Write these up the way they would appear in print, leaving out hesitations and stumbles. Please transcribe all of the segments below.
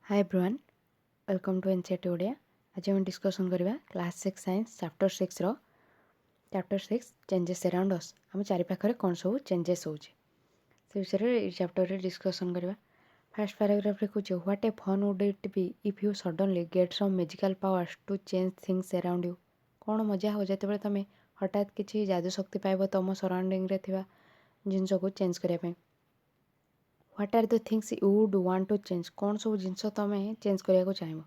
Hi everyone, welcome to NCERT Odia. आज हम discussion करवा क्लास 6 साइंस चैप्टर 6 रो चैप्टर 6 चेंजेस अराउंड अस। हम चारि पाखरे कोन सब चेंजेस होचे से विषय रे चैप्टर रे डिस्कसन करवा। फर्स्ट पैराग्राफ रे कुछ what a fun would it be if you suddenly get some magical powers to change things around you. कोन मजा हो जते बेले तमे हठात किछि जादू शक्ति पाइबो तम सराउंडिंग रे थिबा जिंस को चेंज करिया पे। What are the things you would want to change, कौन सब जिनस तुम चेंज करने को चाहब।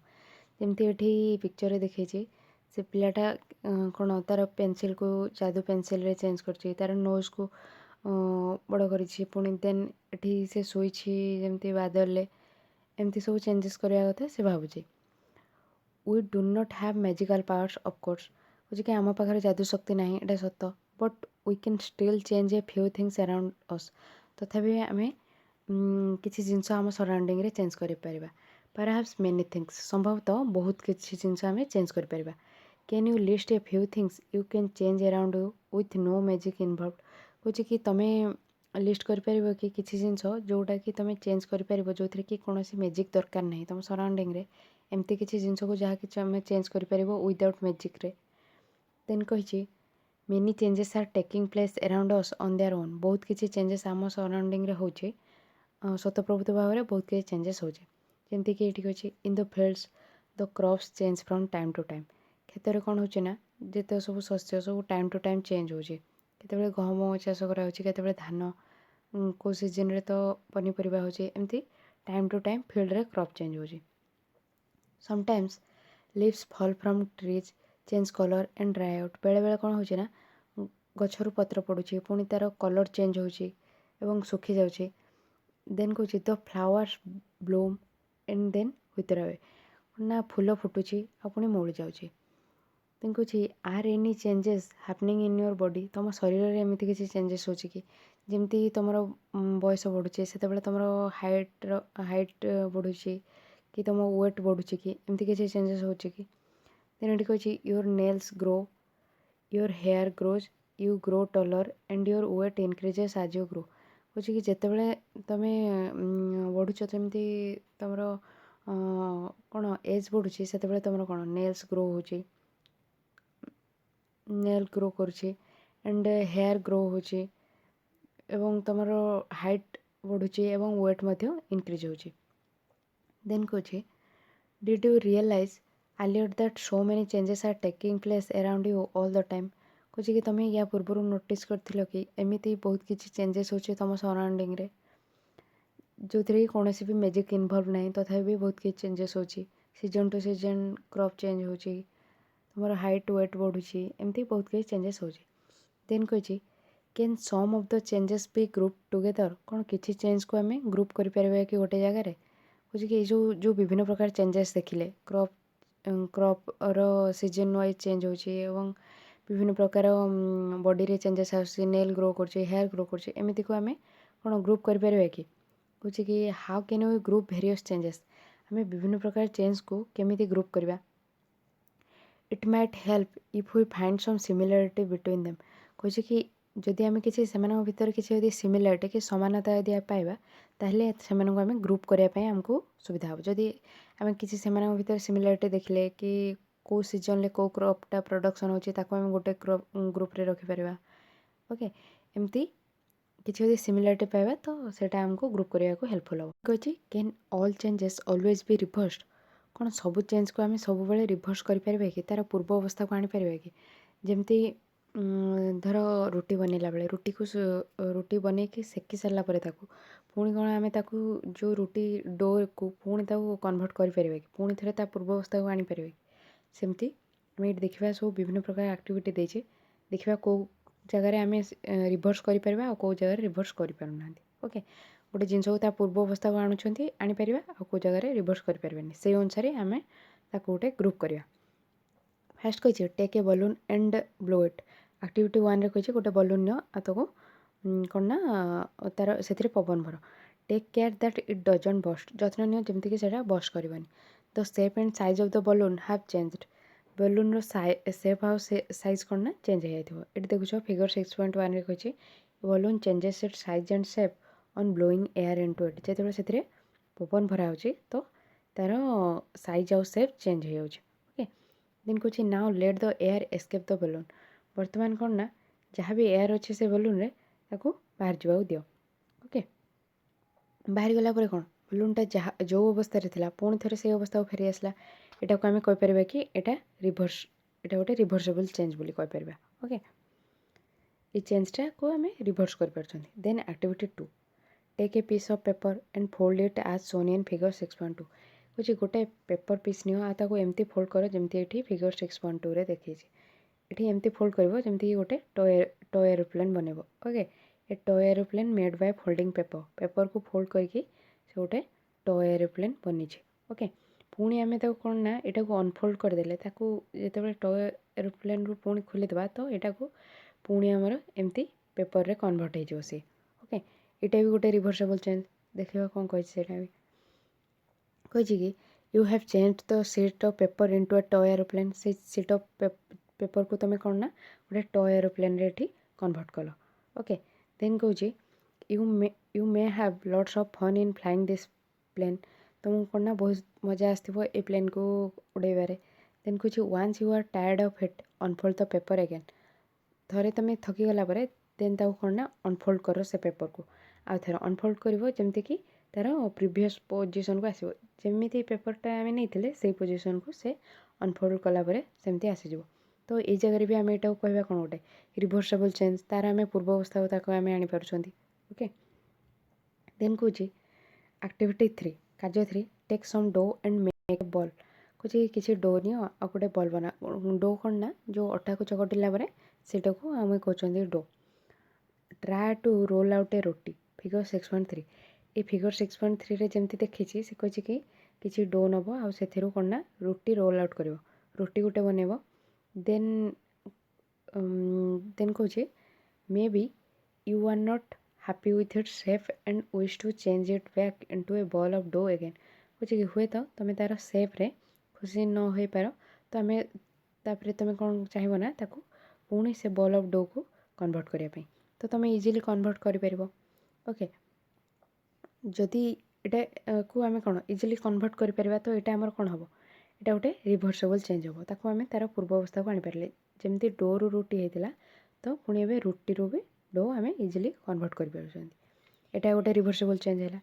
जमती ये पिक्चर देखी से पिलाटा कौन तार पेनसिल को जादू पेनसिल रे चेंज कर तार नोज को बड़ कर पुणी देन एठी से शोची बादल एमती सब चेंजेस करवा कथा से भावुचे। We do not have magical powers of course, बुझे कि आम पाखे जादू शक्ति ना एटा सत, but we can still change a few things around us. तथापि आम किसी जिनस आम सराउंडिंग रे चेंज कर पारिबा। परहैप्स मेनी थिंग्स, संभवतः बहुत किसी जिनस आम चेंज कर पारिबा। Can you list a few things you can change around you with no magic involve, बुझे कि तुम लिस्ट कर पारिबो कि किसी जिनस जोटा कि तुम चेंज कर पारिबो जो कि कौन मैजिक दरकार नहीं तुम सराउंडिंग रे, एमती किसी जिनस को जहाँ कि आम चेंज कर पारिबो विदाउट मैजिक रे। देन कही many changes are taking place around us on their own, बहुत किसी चेंजेस आम सराउंडिंग रे होचे स्वतःप्रभुत्व भाव में बहुत किसी चेंजेस होचे। जमती कि ये अच्छे in the fields the crops change from time to time. क्षेत्र में कौन होना जिते सब शस्य सब टाइम टू टाइम चेंज होचे। केतबेले गहम चाष कराते धान को सीजन रे तो पनीपरिया होचे, एमती टाइम टू टाइम फील्ड रे क्रॉप चेंज होचे। Sometimes leaves fall from trees change colour and dry out, बेले बेले कौन होचे ना गछरु पत्र पड़ुची पुणी तार कलर चेंज होची एवं सुखी जाउची। देन कौच the flowers bloom and then wither away, ना फूल फुटुची पुणी मौली जाउची। देन कौच are any changes happening in your body, तुम शरीर में एमती किसी चेंजेस होची कि जमती तुम बयस बढ़ुचे से तुम हाइट बढ़ुची कि तुम वेट बढ़ुची कि एमती किसी चेंजेस होची कि। देन ये कौच your nails grow, your hair grows, you grow taller and your weight increases as you grow. कौच कि जितेबाला तुम बढ़ुच तमती तुम कौन एज बढ़ुची से तुम कौन नेल्स ग्रो होची, नेल ग्रो करुचे एंड हेयर ग्रो होची एवं तुम हाइट बढ़ुची एवं वेट मध्य इनक्रीज होची। देन कौच did you realise earlier that so many changes are taking place around you all the time. कौच कि तुम या पूर्व नोटिस कर कि एमती बहुत किसी चेंजेस होची तुम सराउंडिंग रे जो थी कौन भी मैजिक इनवॉल्व ना तथा भी बहुत किसी चेंजेस होची। Season two season crop change होची, तुम हाइट वेट बढ़ुची, एमती बहुत किसी चेंजेस होची। देन कही can some of the changes be group together, कौन किसी चेंज को आम ग्रुप कर कि गोटे जगार कहे कि जो जो विभिन्न प्रकार चेंजेस देखिले क्रॉप रो सीजन वाइज चेंज होची एवं विभिन्न प्रकार बॉडी रे चेंजेस आसी, नेल ग्रो कर हेयर ग्रो कर एमती को आम कौन ग्रुप कर कि कहे कि how can we group various changes, आम विभिन्न प्रकार चेंज को केमिति ग्रुप करवा। It might help if we find some similarity between them, कहे कि जदि आम किसी भर किसी सिमिलरिटी कि समानता यदि पाइबा ताहले सेमानक आम ग्रुप करने आमको सुविधा हो। जदि आम किसी भर सिमिलरिटी देखले कि कौ सीजन ले कौ क्रॉपटा प्रोडक्शन होची ताको आम गोटे ग्रुप रे रखिपर। ओके, एमती किसी यदि सिमिलरिटी पाइबा तो सेटा आमको ग्रुप करने को हेल्पफुल हो। कही can all changes always be reversed, कौन सब चेंज को आम सब बेले रिभर्स करें कि तार पूर्व अवस्था को आनीपर कि जमती धर रुटी बनैला बेले रुटी को रुटी बनई कि सेकी सारा पुणी कौन आम जो रुटी डो को पुणी कन्वर्ट करें कि पुणी थे पूर्व अवस्था को आनीपर कि सेमती आम ये देखा सब विभिन्न प्रकार एक्टिविटी देचे देखा कौ जगार आम रिभर्स कर कौ जगह रिभर्स करना। ओके, गोटे जिनस को पूर्व अवस्था को आनीपर आ कौ जगह रिभर्स करें से अनुसार आम गोटे ग्रुप करवा। फास्ट कही take a balloon and blow it, activity 1 रे कही गोटे बलून निको कौन ना तार से पवन भर। Take care that it doesn't burst, जत्न नियो जमती कि बस्ट करनी। The shape and size of the balloon have changed, balloon रो शेप आउ साइज कौन ना चेंज हो जाए। ये देखुच फिगर 6.1 रे कही balloon changes it's size and shape on blowing air into it, जो से पवन भरा हो तो तार साइज आउ सेप चेंज हो जाउछि ओके। देन कहछि now let the air escape the balloon. वर्तमान कौन ना जहाँ भी एयर अच्छे से बलून रे ताकू बाहर जावाक दियो ओके। बाहर गला पर कौन बलूनटा जहाँ जो अवस्था रे थिला पुणी थरे से अवस्था को फेरी आसला एटा को आमे कहि परबा कि एटा रिवर्स एटा गोटे रिवर्सेबल चेंज बोली कहि परबा ओके। ये चेंजटा को आमे रिवर्स कर परछन्ती। Then activity 2 take a piece of paper and fold it as shown in figure 6.2 कुछ गोटे पेपर पीस नियो आ ताको एमती फोल्ड करो जेमती एठी फिगर 6.2 रे देखैछि। एठी एमती फोल्ड करबो जेमती गोटे टॉय एरोप्लेन बनेबो okay. A toy aeroplane made by folding paper paper को फोल्ड करके से गोटे टॉय एरोप्लेन बनिछि ओके। पुणी आमे ताको कोन ना एटा को अनफोल्ड कर देले ताको जेतेबेले टॉय एरोप्लेन रु पुणी खोली देबा तो एटा को पुणी हमर एमती पेपर रे कन्वर्ट हो जो से ओके। एटा भी गोटे रिवर्सेबल चेंज देखिबा कोन कहै छै सेटा भी कहै छै कि you have change the sheet of paper into a toy aeroplane से शीट ऑफ पेपर को तुम कौन ना गोटे टॉय एरोप्लेन रे एठी कन्वर्ट कल ओके। देन कहूँ you may have lots of fun in flying this plane तुमको कौन ना बहुत मजा आसो ए प्लेन को उड़ेबारे। देन कहूँ once you are tired of it unfold the paper again थरे तुम थकीगला देन ताको कौन ना अनफोल्ड कर से पेपर को आउ थे अनफोल्ड कर जमती कि तार प्रिवियस पोजिशन को आसो जमी पेपरटा आम नहीं से पोजिशन को से अनफोल्ड कलापर सेमती आसीज। तो ये जगह भी आम यहाँ कहवा कौन गोटे रिवर्सेबल चेंज तार आम पूर्व अवस्था को आम आनीपार्छे ओके। देन कहूँ एक्टिविटी 3 कार्य 3 take some dough and make ball कुछ किसी डो नि आ गोटे बॉल बना डो कौन ना जो अटा को चकटिला सेटा को आम कहते dough. Try to roll out a roti figure 6.3 ये फिगर 6.3 रे जमती देखी से कहे कि किसी डो नब आउ से कौन ना रोटी रोल आउट कर रोटी गोटे बनइब। देन देन कहूँ maybe you are not happy with it shape and wish to change it back into a ball of dough again कुछ कि हुए तो तुम तार शेप रे खुशी न हो पार तो आम तापर तुम कौन चाहिए ना ताकू पुणी से बॉल ऑफ डो को कन्वर्ट करने तो तुम इजिली कन्वर्ट कर ओके। जदि एटा को आम कौन इजिली कन्वर्ट कर तो यहाँ आमर कौन हम एटा गोटे रिवर्सेबल चेंज हम ताको आम तार पूर्व अवस्था को आनीपारे जमी डो रु रुटी होता तो पुणी ए रुटी रू भी डो आम इजिली कन्वर्ट कर गोटे रिवर्सेबल चेंज है।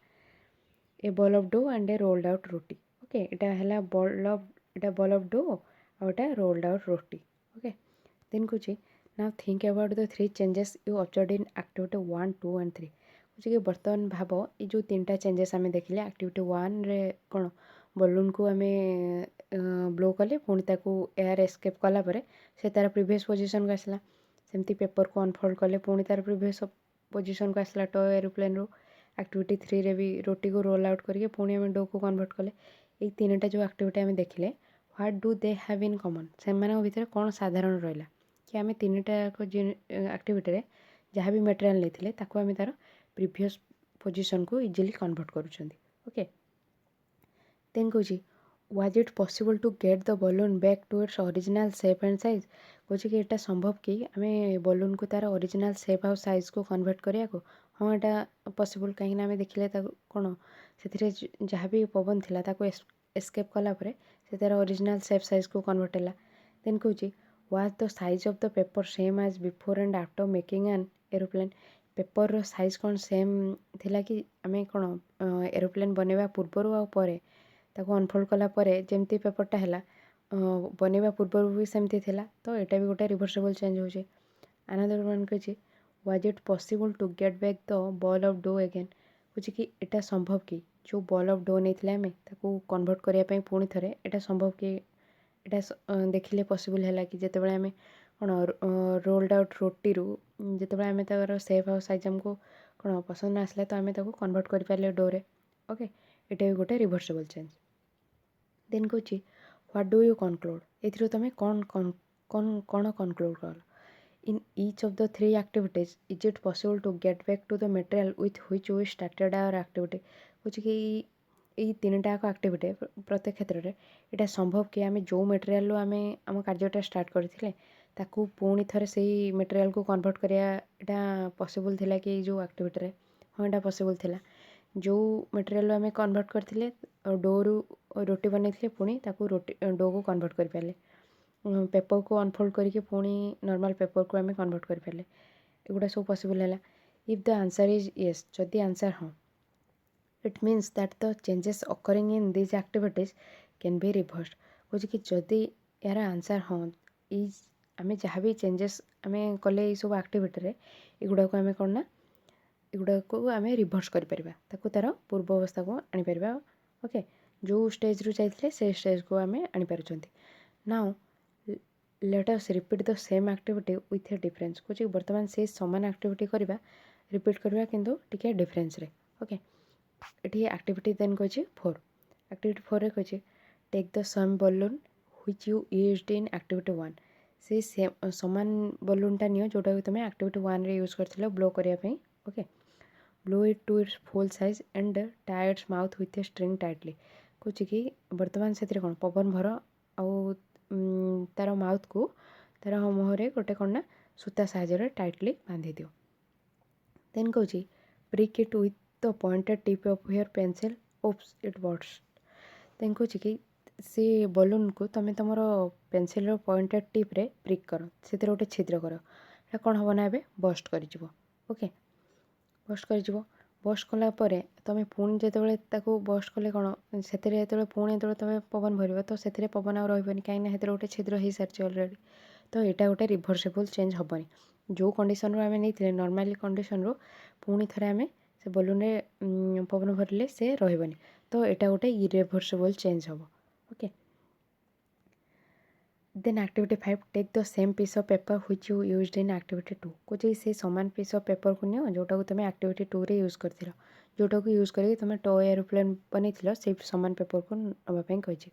A ball of dough and a rolled out roti okay एटा है बॉल ऑफ डो आउटा rolled out roti okay. Then कुछ now think about the 3 changes you observed in activity 1 2 and 3 कुछ कि बर्तमान भाव ये जो 3टा चेंजेस आम देखिले एक्टिविटी 1 रे कौन बलून को आम ब्लो कले पुणी ताको एयर एस्केप कलापर से तार प्रिवियस पोजिशन को आसला सेमती पेपर को अनफोल्ड कले पुणी तार प्रिवियस पोजिशन को आसला टॉय एरोप्लेन रो। एक्टिविटी 3 रे भी रोटी को रोल आउट करके पुणी आम डो को कन्वर्ट कले ये 3टा जो एक्टिविटी आम देखिले what do they have in common से भितर कौन साधारण रहा कि आम 3टा एक्टिविटी रे जहाँ भी मटेरियल नहीं ताको आम तार प्रीवियस पोजिशन को इजिली कन्वर्ट करुँच ओके। देन कहूँ was it possible to get the balloon back to its original shape and size कहूँ कि यहाँ संभव कि आम बलून को तार ओरिजिनल शेप आउ साइज को कन्वर्ट करने को हाँ यहाँ पॉसिबल कहीं आम देखिले कौन से जहाँ भी पवन थिला ताको एस्केप कलापर से तार ओरिजिनल शेप साइज को कन्वर्ट है। देन कहूँ was the size of the paper same as before and after making an aeroplane paper रो साइज कौन सेम थिला कि आम कौन एरोप्लेन बनवा पूर्वर आ परे ताको अनफोल्ड कला परे जेमती पेपरटा है बनवा पूर्वर भी सेमती थिला तो यहाँ भी गोटे रिवर्सेबल चेंज हो। अनदर वन कही was it possible to get back the ball of dough again कुछ कि यहाँ संभव कि जो बॉल ऑफ डो नहीं आम ताको कन्वर्ट करने पुणी थे यहाँ संभव कि यहाँ देखिले पॉसिबल है कि जिते बड़े आम कौन रोल्ड आउट रोटी रू जिते बड़े आम तार शेप आउ साइज आमको कौन पसंद आसला तो आम ताको कन्वर्ट कर पारे डोरे ओके यहाँ भी गोटे रिवर्सेबल चेंज। देन कहूँ व्हाट डू यू कनक्लूड ये तुम कौन कौन कौन कनक्लूड कर in each of the 3 activities is it possible to get back to the material with which we started our activity कुछ कि यही 3टा एक्टिविटी प्रत्येक क्षेत्र में यहाँ संभव कि आम जो मटेरियल आम आम कार्यटा स्टार्ट करते ताकू पुणी थे से मटेरियल को कन्वर्ट करा यहाँ पॉसिबल थिला कि जो एक्टिविटी हाँ यहाँ पॉसिबल थिला। जो मटेरियल आम कन्वर्ट करते डोरू रोटी बनई पुणी डो को कन्वर्ट कर पारे पेपर को अनफोल्ड करके पुणी नॉर्मल पेपर को आम कन्वर्ट कर पारे एगुड़ा सब पॉसिबल है if the answer is yes जदि आंसर हाँ it means that the changes occurring in these activities can be reversed कहे कि जदि यार आंसर हाँ इज आम जहाँ भी चेंजेस आम कले सब एक्टिविटी एगुड़ा को आम कौन ना एगुड़ा को आम रिभर्स कर तार पूर्व अवस्था को आनीपर ओके जो स्टेज रु जाइए से स्टेज को आम आनीपार now let us repeat the same activity with a difference कुछ बर्तमान से समान एक्टिविटी करवा रिपीट करवा किंतु टिके डिफरेंस रे ओके ये एक्टिविटी देन कहे 4 एक्टिविटी 4 रे कहे take the same balloon which you used in activity 1 से सेम समान बलूनटा नियो जोटा भी तुम एक्टिविटी 1 रे यूज करथिलो ब्लो करिया पई okay blow it to its full size and tie its mouth with a string tightly कहे कि बर्तमान से कौन पवन भर आउ तार माउथ को तार मुहरे गोटे कौन ना सूता साहाय्य टाइटली बांधि दियो देन कहे prick it with the pointed tip of your pencil oops it burst then कहे कि से बलून को तुम तुम पेनसिल पॉइंटेड टिप रे प्रिक कर से गोटे छिद्र कर कौन हम ना बस्ट कर ओके बस्ट कर बस्ट कलापर तुम पुणी जो बस्ट कले कौन से पुणी जो तुम पवन भर तो से पवन आ रही कहीं गोटे छिद्र हो सारी अलरेडी तो यहाँ गोटे रिभर्सेबल चेंज हेनी जो कंडीशन रू आम नहीं नॉर्मली कंडीशन रू पुणी थे आम से बलून पवन भरले से रही तो यहाँ गोटे इरिभर्सेबल चेंज हम okay then activity 5 take the same piece of paper which you used in activity 2 कुछ से सामान पीस ऑफ पेपर को नियो जोटा को तुम एक्टिविटी 2 रे यूज करथिलो जोटा को यूज करके तुम टॉय एरोप्लेन बनैथिलो से सामान पेपर को नवाई कही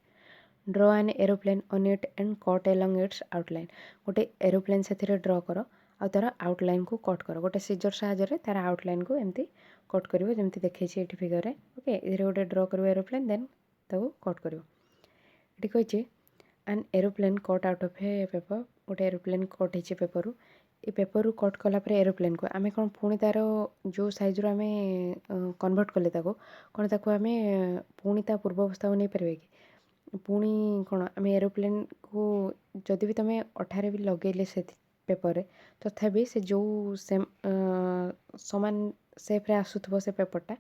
ड्र an aeroplane on it and cut along it's outline गोटे एरोप्लेन से ड्र कर आ तार आउटलाइन को कट कर गोटे सीजर साहाय्य तार आउटलाइन को एमती कट कर जमी देखी ये फिगर में ओके ये गोटे ड्र कर एरोप्लेन देन कट कर ये कही an aeroplane cut out of A paper गोटे एरोप्लेन कट हो पेपर ये पेपर कट कलापर एरोप्लेन को आम कौन पुणी तार जो साइज रू आम कन्वर्ट कले कौन ताको आम पुणी ता पूर्व अवस्था को नहीं पारे कि पुणी कौन आम एरोप्लेन को जदि भी तुम अठारे भी लगे से पेपर रे तथापि से जो सेम समान सेप्रे आसुथबो से पेपरटा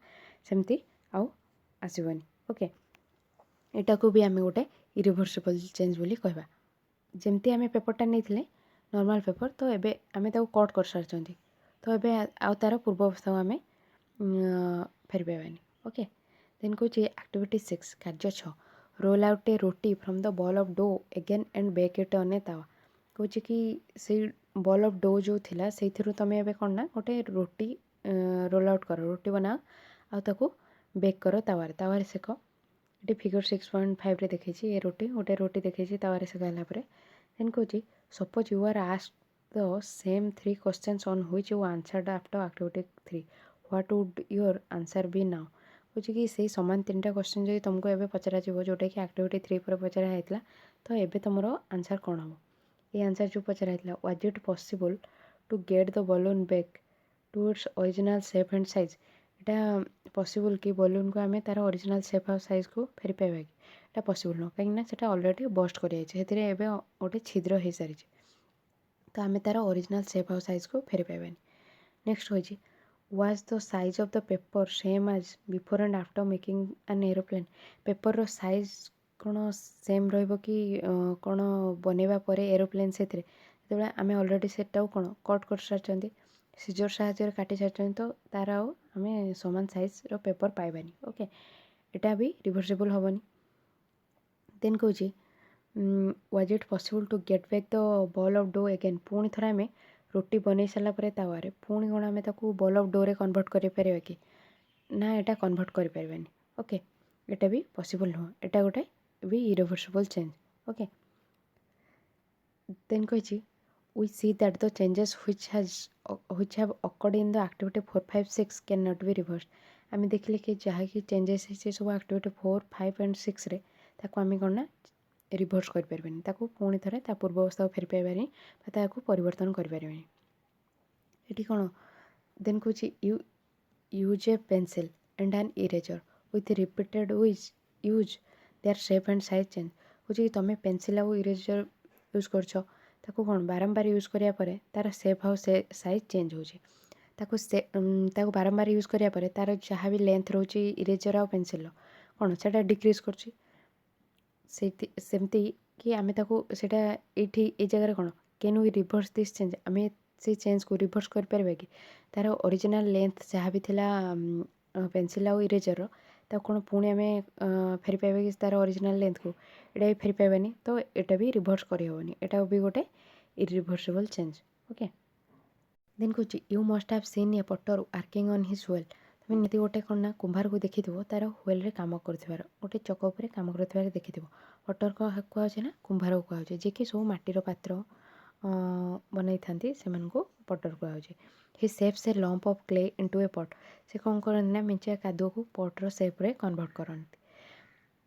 सेमती आउ आसबनी ओके एटा को भी आम गोटे इरिभर्सिबल चेंज बोली कहबा जमती आम पेपरटा नहीं नॉर्मल पेपर तो एबे आम कट कर सारी तो एबे आउ तार पूर्व अवस्था को आम फेरी पाइबानी ओके देन कहे एक्टिविटी 6 कार्य 6 roll out a roti from the ball of dough again and bake it on a tawa कहे कि से बॉल ऑफ डो जो थिला से तुम एबे कौन ना गोटे रोटी रोल आउट कर रोटी बनाओ आ ताको बेक कर तावारे सेक ये फिगर 6.5 रे देखी ये रोटी गोटे रोटी देखी तावारे सेकाला देन कहे suppose you are asked the same 3 questions on which you answered after activity 3 what would your answer be now कहे कि से समान 3टा क्वेश्चन जो तुमको एबे पचरा जोटा कि एक्टिविटी 3 पर पचरा होता तो एबे तुम आंसर कौन हम ये आंसर जो पचरा होता was it possible to get the balloon back to its original shape and size यहाँ पॉसिबल कि बलून को आम तार ओरिजिनल शेप और साइज को फेरी पाइबा कि यहाँ पॉसिबल नुह कहीं अलरेडी बस्ट कर गोटे छिद्र हो सारी तो आम तार ओरिजिनल शेप और साइज को फेरी पाइबानी नेक्स्ट हो was the size of the paper same as before and after making an aeroplane paper रो साइज कौन सेम कि कौन बनवा पर एरोप्लेन से आम अलरेडी से कौन कट कर सारी सीजर साहाय्य काटी सारी तो तार आम समान साइज रो पेपर पाइबानी ओके एटा भी रिभर्सिबल हेनी देन कहे was it possible to get back the ball of dough again पुणी थोड़ा आम रोटी बन सारापर तावे पुणी कौन आम बॉल ऑफ डो रे कन्वर्ट कर कि ना यहाँ कन्वर्ट कर ओके एटा भी पॉसिबल नुह एटा गोटे भी इरिभर्सिबल चेंज ओके देन कही we see that the changes which have occurred in the activity 4, 5, 6 cannot be reversed आम देखिले कि जहाँ कि चेंजेस है सब एक्टिविटी 4, 5 एंड 6 रे ताको आम कौन ना रिभर्स कर पारबेनी ताको पुणी थरे ता पूर्व अवस्था को फेरी पाइबानी ताको परिवर्तन कर पारबेनी एटी कौन देन कहे use A pencil and an eraser. With repeated use their shape and size change. बुझे तुम पेनसिल आउ इरेजर यूज कर कौन बारंबार यूज कराया तार सेप आउ साइज चेंज हो बारंबार यूज कराया तार जहाँ भी लेंथ रोचे इरेजर आउ पेनसिल कौन से डिक्रीज करमती कि आम ये जगह कौन can we reverse this change आम से चेंज को रिभर्स कर कि तार ओरिजिनल लेंथ जहाँ भी थिला पेनसिल आउ इरेजर कौन पुणी आम फेरी पाइबा कि तार ओरिजिनल लेंथ को यहाँ भी फेरी पाइबानी तो यहाँ भी रिभर्स करहबनी यहाँ भी गोटे इरिभर्सिबल चेंज ओके देन कौच you must have seen a potter working on his whale तुम निहाती गोटे कौन ना कुंभार को देखी तार व्हेल काम कर गोटे चक उपर काम कर देखी पटर को कहुचे ना कुंभार को कहुचे जी कि सब माटीर पात्र बनई था से पटर कहुचे he shapes a lump of clay into a pot से कौन करते ना मेंचा कादुआ को पटर सेप्रे कन्वर्ट करते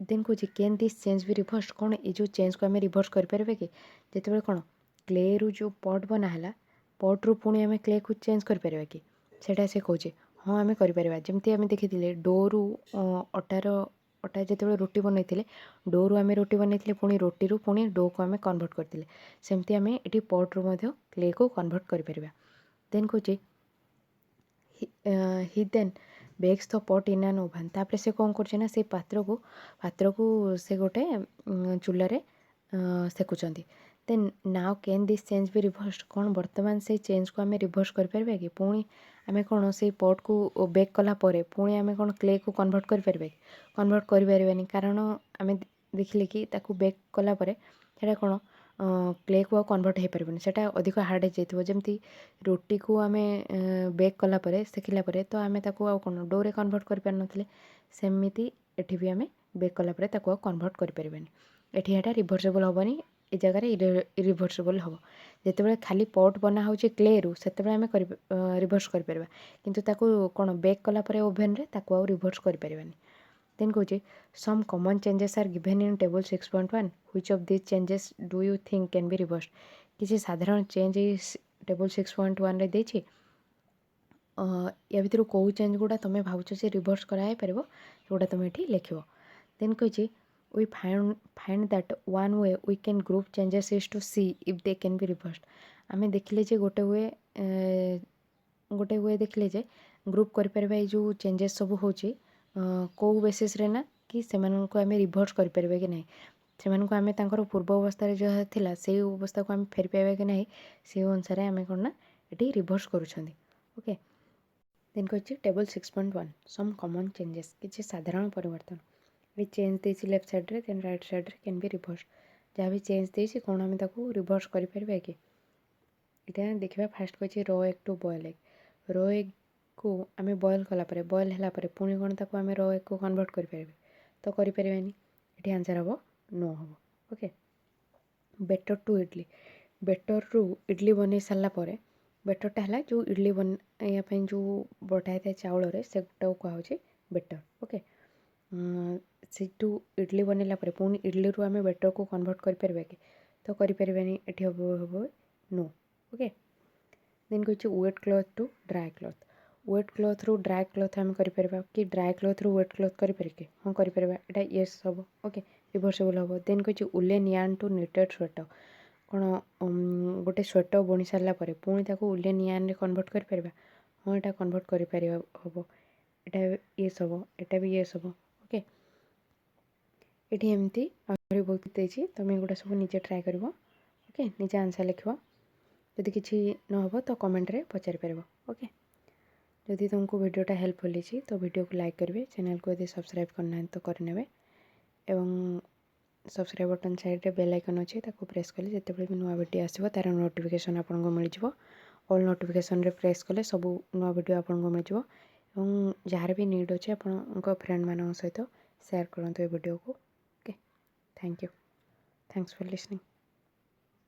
देन कौच कैन दिस चेंज भी रिभर्स कौन ये जो चेंज को आम रिभर्स करें कि जिते कौन क्ले रु जो पट बनाला पट रु पुणी आम क्ले को चेंज करें कि सेटा से कहे हाँ आम करमती आम देखी डो रु अटार अटा जो रोटी बनई डो रु आम रोटी बनई पुणी रोटी रु पुणी डो को आम कन्वर्ट करते सेमती आम ये पट रु क्ले को कन्वर्ट करें देन कौच हि देन बेक्स द पट इन एन ओवन तापर से कौन कर से पात्र को से गोटे चूल्हे सेकुंट then now can this change भी रिभर्स कौन बर्तमान से चेंज को आम रिभर्स करें कि पुणी आम कौन से पट को बेक कलापर पुणी आम कौन क्ले को कन्वर्ट करें कन्वर्ट कर कारण आम देखिले कि बेक कलापर से कौन क्ले को कन्वर्ट हो पारे से अधिक हार्ड हो जाइए जमती रोटी को आम बेक कलापर सेकिला तो आम कौन डोरे कन्वर्ट कर पार ना सेमती एठी भी आम बेक कलापर कन्वर्ट कर एटा रिभर्सिबल हेनी ए जगार इरिभर्सिबल हम जिते खाली पट बना हो क्ले रु से आम रिभर्स कर किंतु ताको कौन बेक कलापर ओभेन रे ताको रिभर्स कर देन कौच some common changes are given in table 6.1 which of this changes do you think can be reverse किसी साधारण चेंज टेबल 6.1 रे देछि या भितर कौ चेंज गुड़ा तुम भावुच से रिभर्स कराई पार जोटा तुम ये लिख देन कही we find that one way we can group changes is to see if they can be reverse आम देखिले जे गोटे वे देखिले जे ग्रुप कर जो चेंजेस सब हो कौ बेसीस रे ना कि से आम रिभर्स करें कि ना से आम पूर्व अवस्था जहाँ थिला से अवस्था को आम फेरी पाइबा कि ना से अनुसार आम कौन ना ये रिभर्स करुँच ओके देन कही टेबल 6.1 सम कॉमन चेंजेस किसी साधारण परिवर्तन ये चेंज देसी लेफ्ट साइड रे देन राइट साइड रे कैन बी रिभर्स जहाँ भी चेंज देसी कौन आम रिभर्स करें कि इटा देखा फास्ट कही raw egg to boil egg raw egg को आम बॉयल कलापर बॉयल है पुणी कौन ताको आम रो एग को कन्वर्ट करें तो करें ये आंसर हम नो हम okay batter to idli batter रु इडली बन सारापर बेटरटा है जो इडली बनवाई जो बटा था चाउल से गोटा कहे बेटर ओके से इडली बनला पुणी इडली रु आम बेटर को कन्वर्ट करें कि तो करें ये हम नो ओके देन कही wet cloth to dry cloth wet cloth रु ड्राई क्लॉथ आम करें कि ड्राई क्लॉथ रु वेट क्लॉथ करें कि हाँ करें यहाँ येस हम ओके रिभर्सिबल हम देन कही woollen yarn to knitted sweater कौन गोटे स्वेटर बुणी सारापर पुणी ताको उलेन यार्न कन्वर्ट करें हाँ यहाँ कन्वर्ट करें हम यहाँ येस हम यहाँ भी येस हम ओके ये एमती आहरी बहुत देती तुम एगुड़ा सब निजे ट्राए कर ओके निजे आंसर लिख जदि किसी न हो तो कमेंट रे पचारि पार ओके जदि तुमको वीडियोटा हेल्पफुल होती तो वीडियो को लाइक करेंगे चैनल को यदि सब्सक्राइब करना तो करने एवं सब्सक्राइब बटन साइड रे बेल आइकन अच्छे प्रेस कले जिते भी नुआ वीडियो आसो तार नोटिफिकेशन आपको मिल ऑल नोटिफिकेशन रे प्रेस कले सब नुआ वीडियो आपको मिल जार भी नीड अच्छे आप फ्रेंड मान सहित शेयर करते वीडियो को okay thank you thanks for listening.